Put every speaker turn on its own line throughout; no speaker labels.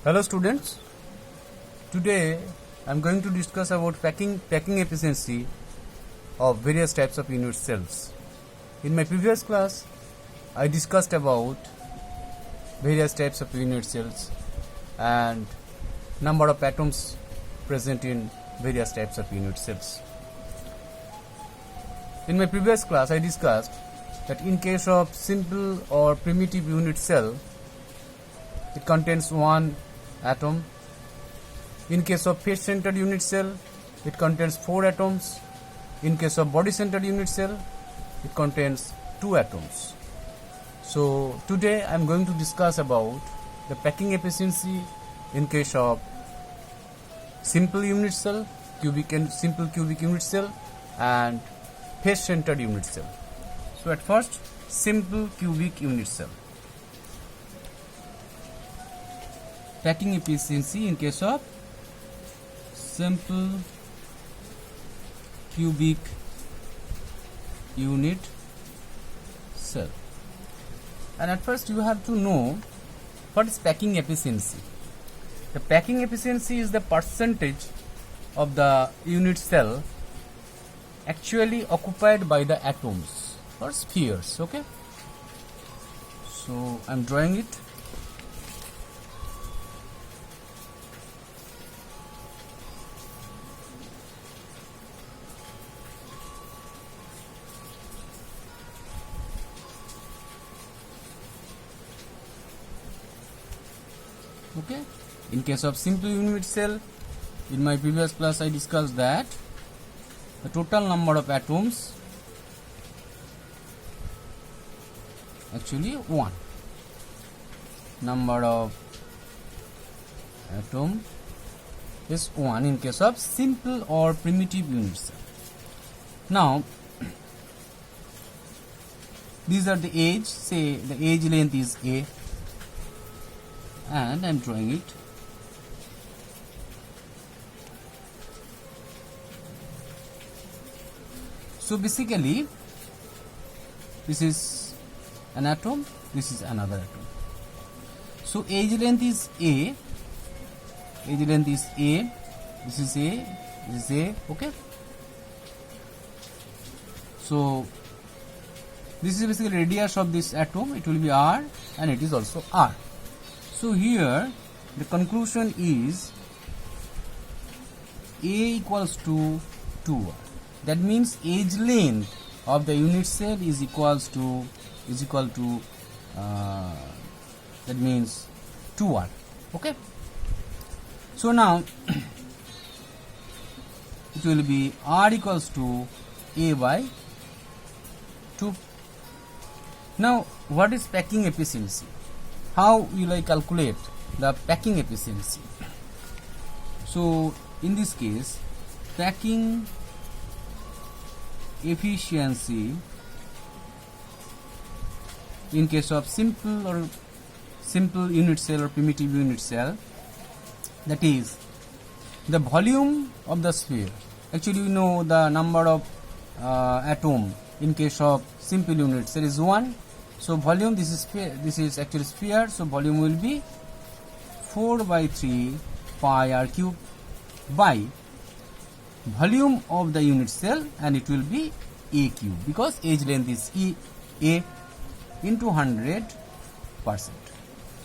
Hello students, today I am going to discuss about packing efficiency of various types of unit cells. In my previous class, I discussed about various types of unit cells and number of atoms present in various types of unit cells. In my previous class, I discussed that in case of simple or primitive unit cell, it contains one atom. In case of face-centered unit cell, it contains 4 atoms. In case of body-centered unit cell, it contains 2 atoms. So today I am going to discuss about the packing efficiency in case of simple unit cell, simple cubic unit cell, and face-centered unit cell. So at first, simple cubic unit cell. Packing efficiency in case of simple cubic unit cell. And at first you have to know what is packing efficiency. The packing efficiency is the percentage of the unit cell actually occupied by the atoms or spheres. Okay, so I am drawing it. Okay, in case of simple unit cell, in my previous class I discussed that the total number of atoms actually 1. Number of atom is 1 in case of simple or primitive unit cell. Now these are the age, say the age length is A, and I am drawing it. So basically this is an atom, this is another atom. So age length is A, age length is A, this is A, this is A, okay. So this is basically radius of this atom, it will be R, and it is also R. So here the conclusion is A equals to 2R. That means age length of the unit cell is equal to that means 2R. Okay. So now it will be R equals to A by 2. Now what is packing efficiency? How will I calculate the packing efficiency? So in this case, packing efficiency in case of simple unit cell or primitive unit cell, that is the volume of the sphere. Actually we know the number of atom in case of simple unit cell is 1. So volume, this is sphere, this is actually sphere, so volume will be 4 by 3 pi r cube by volume of the unit cell, and it will be A cube because age length is A into 100%.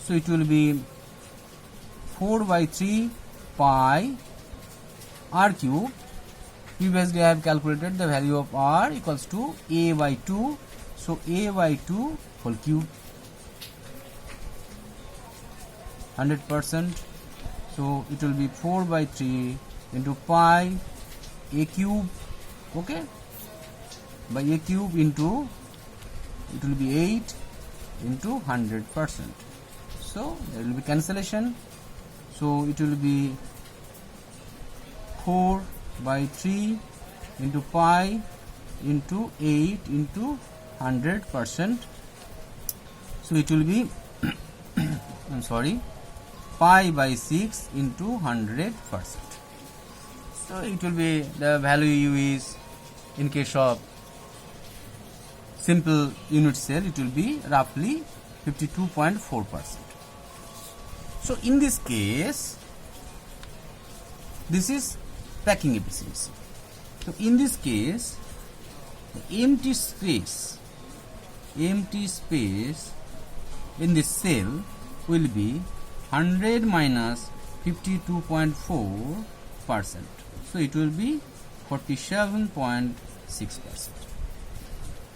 So it will be 4 by 3 pi r cube. Previously I have calculated the value of R equals to A by 2. So A by 2 whole cube, 100%. So it will be 4 by 3 into pi A cube, okay, by A cube into, it will be 8 into 100%. So there will be cancellation. So it will be 4 by 3 into pi into 8 into 100%. So it will be pi by 6 into 100%. So it will be, the value U is, in case of simple unit cell, it will be roughly 52.4%. So in this case, this is packing efficiency. So in this case, the empty space in this cell will be 100 minus 52.4%. So it will be 47.6%.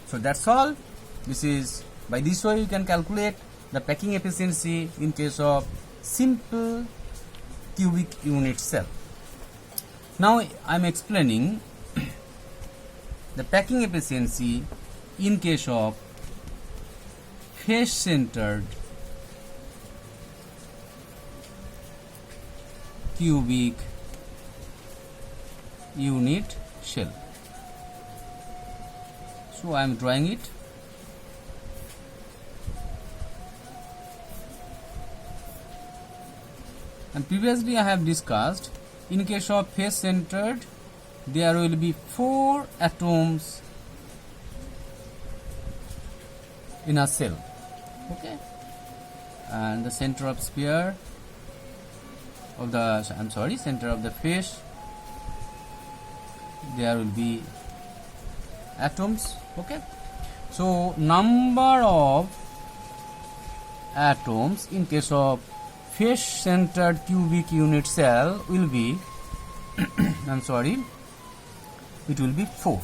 So that's all. This is, by this way you can calculate the packing efficiency in case of simple cubic unit cell. Now I am explaining the packing efficiency in case of face-centered cubic unit shell. So I am drawing it. And previously I have discussed, in case of face-centered, there will be 4 atoms in a cell. Okay, and the center of sphere of the center of the face, there will be atoms. Okay, so number of atoms in case of face-centered cubic unit cell will be it will be 4.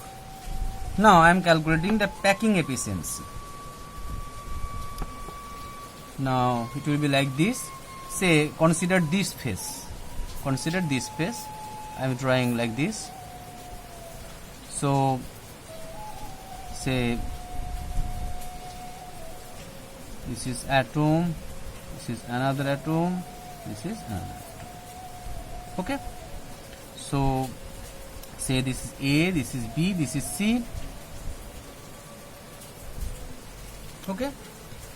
Now I am calculating the packing efficiency. Now it will be like this. Say, consider this face. I am drawing like this. So say this is atom, this is another atom, this is another atom. Okay, so say this is A, this is B, this is C. Okay,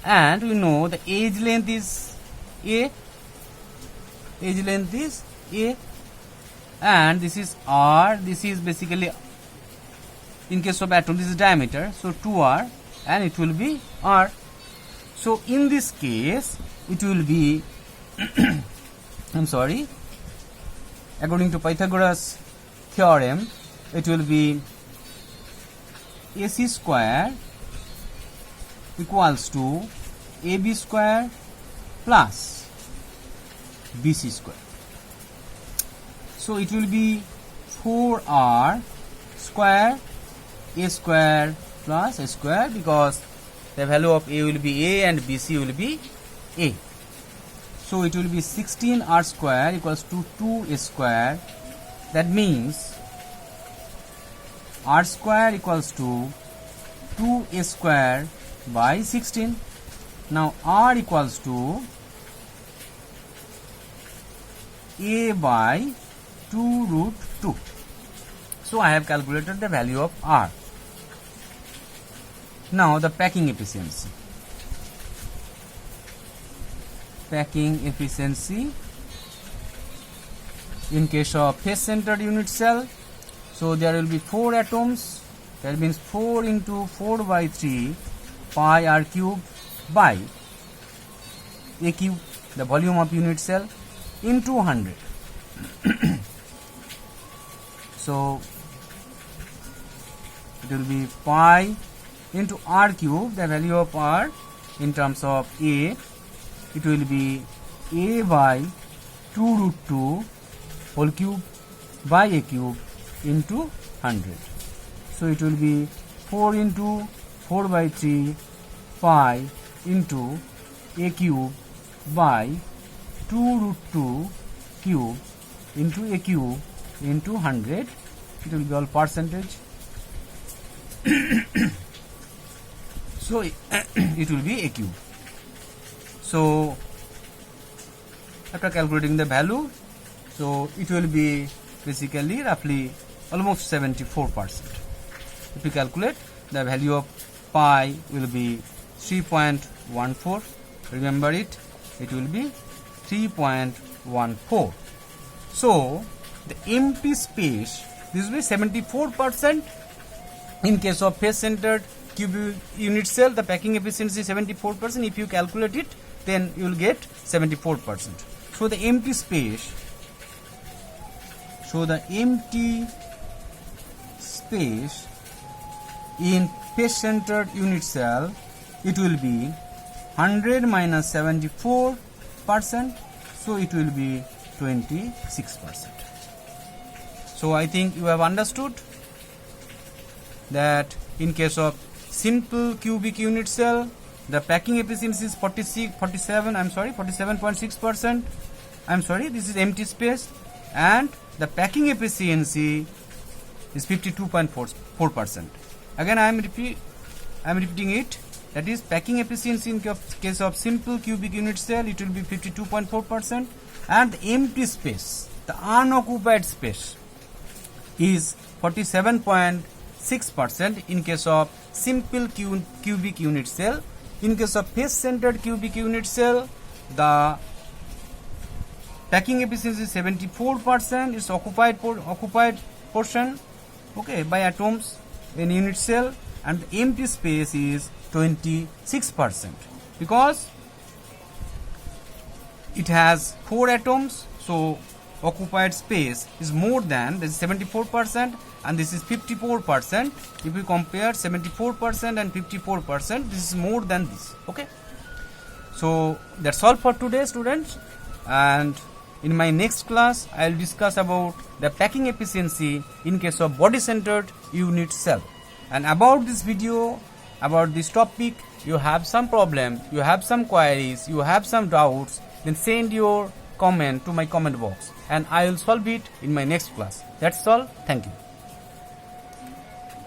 and we know the edge length is A, and this is R. This is basically, in case of atom, this is diameter, so 2R, and it will be R. So in this case it will be according to Pythagoras theorem, it will be AC square equals to AB square plus BC square. So it will be 4R square A square plus A square, because the value of A will be A and BC will be A. So it will be 16R square equals to 2A square. That means R square equals to 2A square by 16. Now R equals to A by 2 root 2. So I have calculated the value of R. Now the packing efficiency. In case of face-centered unit cell, so there will be 4 atoms. That means 4 into 4 by 3 pi r cube by A cube, the volume of unit cell, into 100. So it will be pi into r cube, the value of r in terms of A, it will be A by 2 root 2 whole cube by A cube into 100. So it will be 4 into 4 by 3 pi into A cube by 2 root 2 cube into A cube into 100. It will be all percentage. So it will be A cube. So after calculating the value, so it will be basically roughly almost 74%. If we calculate, the value of pi will be 3.14. Remember it, it will be 3.14. So the empty space, this will be 74%. In case of face-centered cubic unit cell, the packing efficiency is 74%. If you calculate it, then you will get 74%. So the empty space, in face-centered unit cell, it will be 100 minus 74%, so it will be 26%. So I think you have understood that in case of simple cubic unit cell, the packing efficiency is 47.6%. This is empty space, and the packing efficiency is 52.4%. Again, I am repeating it. That is, packing efficiency in case of simple cubic unit cell, it will be 52.4%, and the empty space, the unoccupied space, is 47.6% in case of simple cubic unit cell. In case of face-centered cubic unit cell, the packing efficiency is 74%, is occupied portion, okay, by atoms in unit cell, and the empty space is 26%, because it has 4 atoms, so occupied space is more than, this is 74% and this is 54%. If we compare 74% and 54%, this is more than this. Okay, so that's all for today, students, and in my next class I will discuss about the packing efficiency in case of body centered unit cell. And about this video, about this topic, you have some problem, you have some queries, you have some doubts, then send your comment to my comment box and I will solve it in my next class. That's all. Thank you.